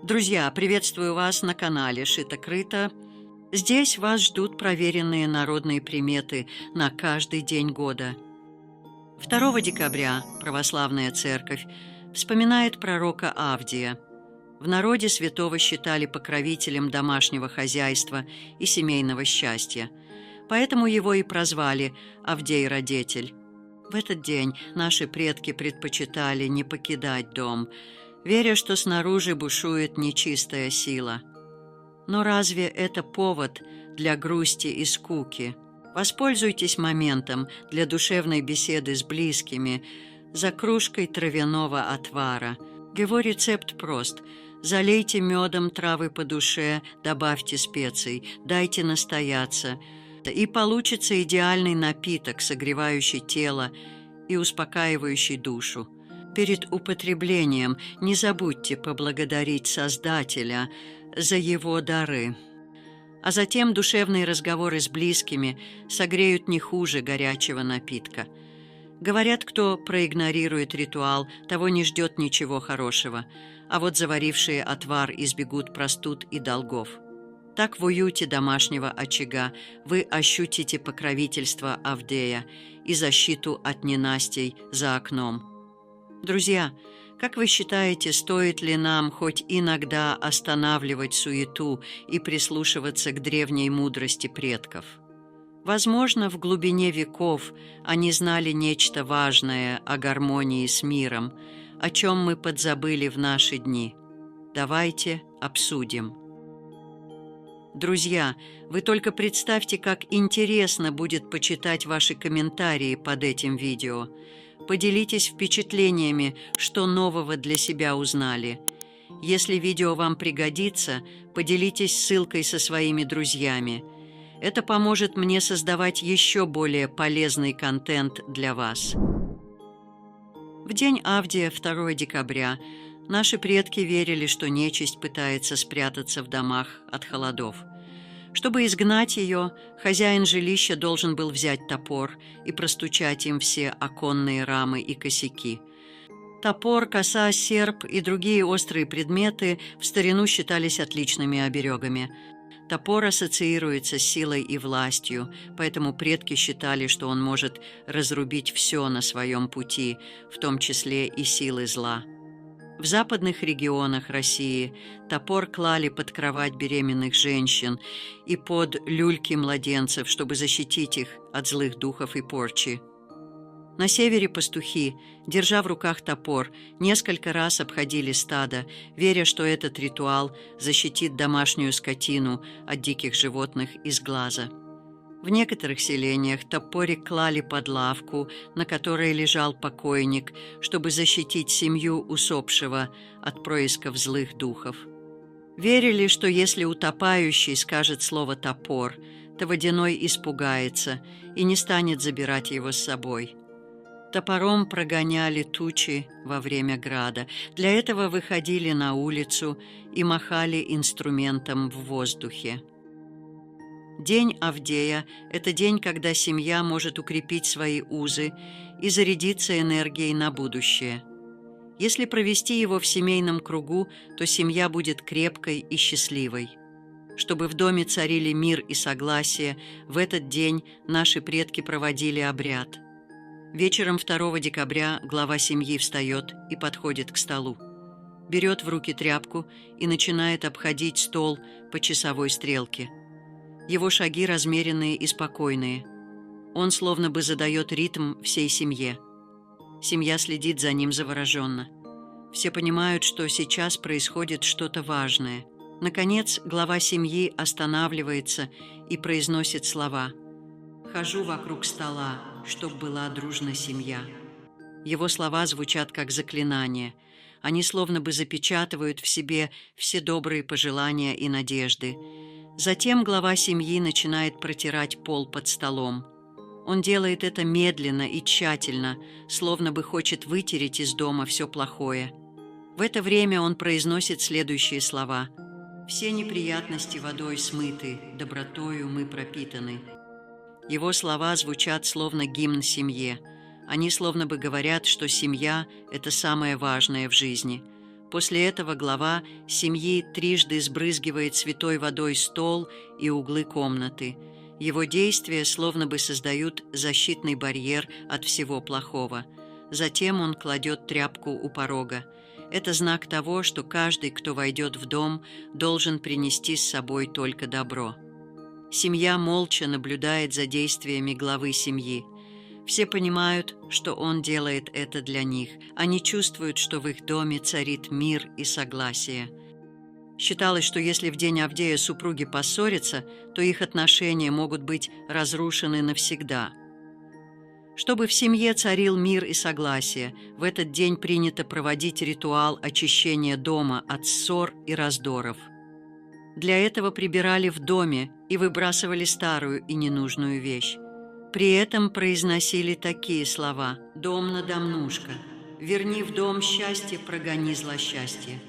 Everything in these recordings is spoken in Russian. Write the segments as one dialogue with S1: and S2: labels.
S1: Друзья, приветствую вас на канале Шито-крыто. Здесь вас ждут проверенные народные приметы на каждый день года. 2 декабря православная церковь вспоминает пророка Авдия. В народе святого считали покровителем домашнего хозяйства и семейного счастья, поэтому его и прозвали Авдей-родитель. В этот день наши предки предпочитали не покидать дом, веря, что снаружи бушует нечистая сила. Но разве это повод для грусти и скуки? Воспользуйтесь моментом для душевной беседы с близкими за кружкой травяного отвара. Его рецепт прост. Залейте медом травы по душе, добавьте специй, дайте настояться, и получится идеальный напиток, согревающий тело и успокаивающий душу. Перед употреблением не забудьте поблагодарить Создателя за его дары. А затем душевные разговоры с близкими согреют не хуже горячего напитка. Говорят, кто проигнорирует ритуал, того не ждет ничего хорошего, а вот заварившие отвар избегут простуд и долгов. Так в уюте домашнего очага вы ощутите покровительство Авдея и защиту от ненастей за окном. Друзья, как вы считаете, стоит ли нам хоть иногда останавливать суету и прислушиваться к древней мудрости предков? Возможно, в глубине веков они знали нечто важное о гармонии с миром, о чем мы подзабыли в наши дни. Давайте обсудим. Друзья, вы только представьте, как интересно будет почитать ваши комментарии под этим видео. Поделитесь впечатлениями, что нового для себя узнали. Если видео вам пригодится, поделитесь ссылкой со своими друзьями. Это поможет мне создавать еще более полезный контент для вас. В день Авдия, 2 декабря, наши предки верили, что нечисть пытается спрятаться в домах от холодов. Чтобы изгнать ее, хозяин жилища должен был взять топор и простучать им все оконные рамы и косяки. Топор, коса, серп и другие острые предметы в старину считались отличными оберегами. Топор ассоциируется с силой и властью, поэтому предки считали, что он может разрубить все на своем пути, в том числе и силы зла. В западных регионах России топор клали под кровать беременных женщин и под люльки младенцев, чтобы защитить их от злых духов и порчи. На севере пастухи, держа в руках топор, несколько раз обходили стадо, веря, что этот ритуал защитит домашнюю скотину от диких животных и сглаза. В некоторых селениях топорик клали под лавку, на которой лежал покойник, чтобы защитить семью усопшего от происков злых духов. Верили, что если утопающий скажет слово «топор», то водяной испугается и не станет забирать его с собой. Топором прогоняли тучи во время града. Для этого выходили на улицу и махали инструментом в воздухе. День Авдея – это день, когда семья может укрепить свои узы и зарядиться энергией на будущее. Если провести его в семейном кругу, то семья будет крепкой и счастливой. Чтобы в доме царили мир и согласие, в этот день наши предки проводили обряд. Вечером 2 декабря глава семьи встает и подходит к столу. Берет в руки тряпку и начинает обходить стол по часовой стрелке. Его шаги размеренные и спокойные. Он словно бы задает ритм всей семье. Семья следит за ним завороженно. Все понимают, что сейчас происходит что-то важное. Наконец, глава семьи останавливается и произносит слова: «Хожу вокруг стола, чтоб была дружна семья». Его слова звучат как заклинание. Они словно бы запечатывают в себе все добрые пожелания и надежды. Затем глава семьи начинает протирать пол под столом. Он делает это медленно и тщательно, словно бы хочет вытереть из дома все плохое. В это время он произносит следующие слова: «Все неприятности водой смыты, добротою мы пропитаны». Его слова звучат словно гимн семье. Они словно бы говорят, что семья – это самое важное в жизни. После этого глава семьи трижды сбрызгивает святой водой стол и углы комнаты. Его действия словно бы создают защитный барьер от всего плохого. Затем он кладет тряпку у порога. Это знак того, что каждый, кто войдет в дом, должен принести с собой только добро. Семья молча наблюдает за действиями главы семьи. Все понимают, что он делает это для них. Они чувствуют, что в их доме царит мир и согласие. Считалось, что если в день Авдея супруги поссорятся, то их отношения могут быть разрушены навсегда. Чтобы в семье царил мир и согласие, в этот день принято проводить ритуал очищения дома от ссор и раздоров. Для этого прибирали в доме и выбрасывали старую и ненужную вещь. При этом произносили такие слова: «Дом на домнушка, верни в дом счастье, прогони злосчастье.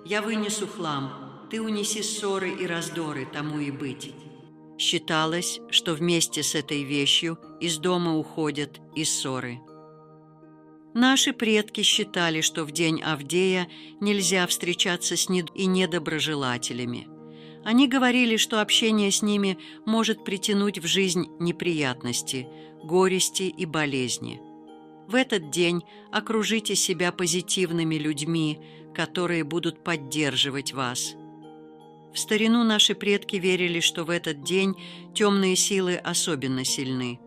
S1: Я вынесу хлам, ты унеси ссоры и раздоры, тому и быть». Считалось, что вместе с этой вещью из дома уходят и ссоры. Наши предки считали, что в день Авдея нельзя встречаться с недоброжелателями. Они говорили, что общение с ними может притянуть в жизнь неприятности, горести и болезни. В этот день окружите себя позитивными людьми, которые будут поддерживать вас. В старину наши предки верили, что в этот день темные силы особенно сильны.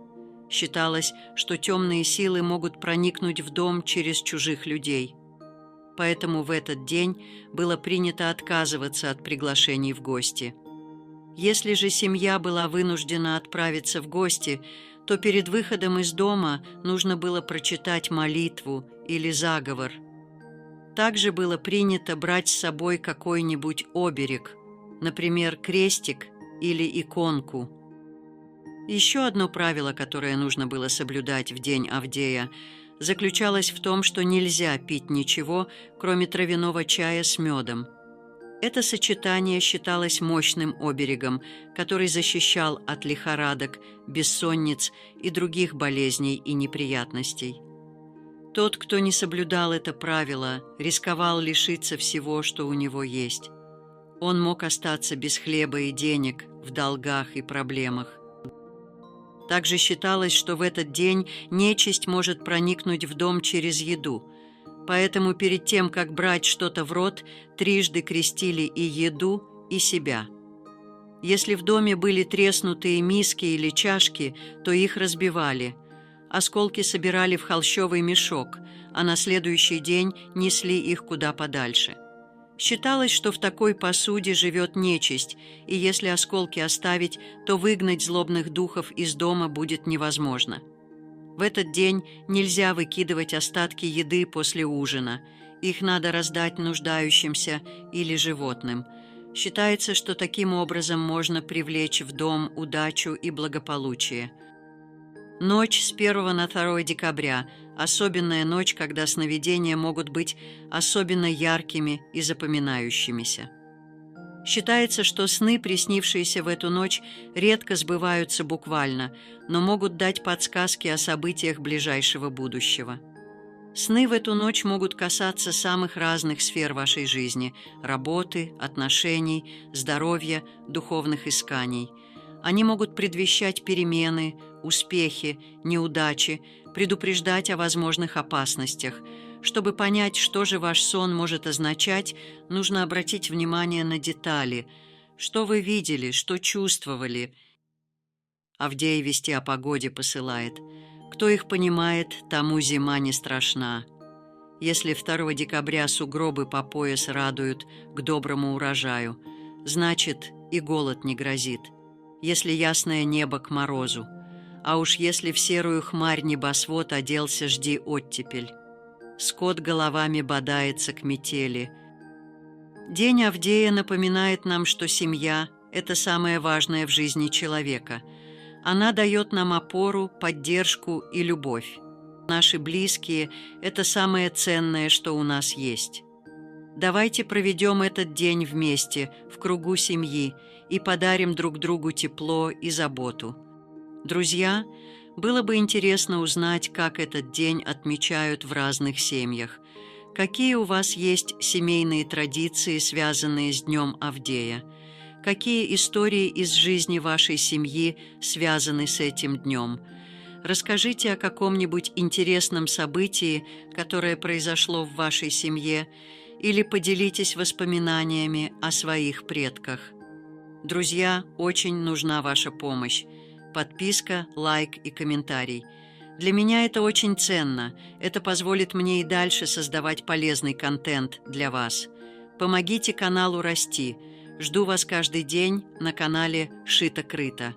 S1: Считалось, что темные силы могут проникнуть в дом через чужих людей. Поэтому в этот день было принято отказываться от приглашений в гости. Если же семья была вынуждена отправиться в гости, то перед выходом из дома нужно было прочитать молитву или заговор. Также было принято брать с собой какой-нибудь оберег, например, крестик или иконку. Еще одно правило, которое нужно было соблюдать в день Авдея, заключалось в том, что нельзя пить ничего, кроме травяного чая с медом. Это сочетание считалось мощным оберегом, который защищал от лихорадок, бессонниц и других болезней и неприятностей. Тот, кто не соблюдал это правило, рисковал лишиться всего, что у него есть. Он мог остаться без хлеба и денег, в долгах и проблемах. Также считалось, что в этот день нечисть может проникнуть в дом через еду. Поэтому перед тем, как брать что-то в рот, трижды крестили и еду, и себя. Если в доме были треснутые миски или чашки, то их разбивали. Осколки собирали в холщовый мешок, а на следующий день несли их куда подальше. Считалось, что в такой посуде живет нечисть, и если осколки оставить, то выгнать злобных духов из дома будет невозможно. В этот день нельзя выкидывать остатки еды после ужина. Их надо раздать нуждающимся или животным. Считается, что таким образом можно привлечь в дом удачу и благополучие. Ночь с 1 на 2 декабря – особенная ночь, когда сновидения могут быть особенно яркими и запоминающимися. Считается, что сны, приснившиеся в эту ночь, редко сбываются буквально, но могут дать подсказки о событиях ближайшего будущего. Сны в эту ночь могут касаться самых разных сфер вашей жизни – работы, отношений, здоровья, духовных исканий. Они могут предвещать перемены, успехи, неудачи, предупреждать о возможных опасностях. Чтобы понять, что же ваш сон может означать, нужно обратить внимание на детали. Что вы видели, что чувствовали? Авдей вести о погоде посылает. Кто их понимает, тому зима не страшна. Если 2 декабря сугробы по пояс радуют к доброму урожаю, значит, и голод не грозит. Если ясное небо к морозу, а уж если в серую хмарь небосвод оделся, жди оттепель. Скот головами бодается к метели. День Авдея напоминает нам, что семья – это самое важное в жизни человека. Она дает нам опору, поддержку и любовь. Наши близкие – это самое ценное, что у нас есть. Давайте проведем этот день вместе, в кругу семьи, и подарим друг другу тепло и заботу. Друзья, было бы интересно узнать, как этот день отмечают в разных семьях. Какие у вас есть семейные традиции, связанные с Днем Авдея? Какие истории из жизни вашей семьи связаны с этим днем? Расскажите о каком-нибудь интересном событии, которое произошло в вашей семье, или поделитесь воспоминаниями о своих предках. Друзья, очень нужна ваша помощь. Подписка, лайк и комментарий. Для меня это очень ценно. Это позволит мне и дальше создавать полезный контент для вас. Помогите каналу расти. Жду вас каждый день на канале «Шито-крыто».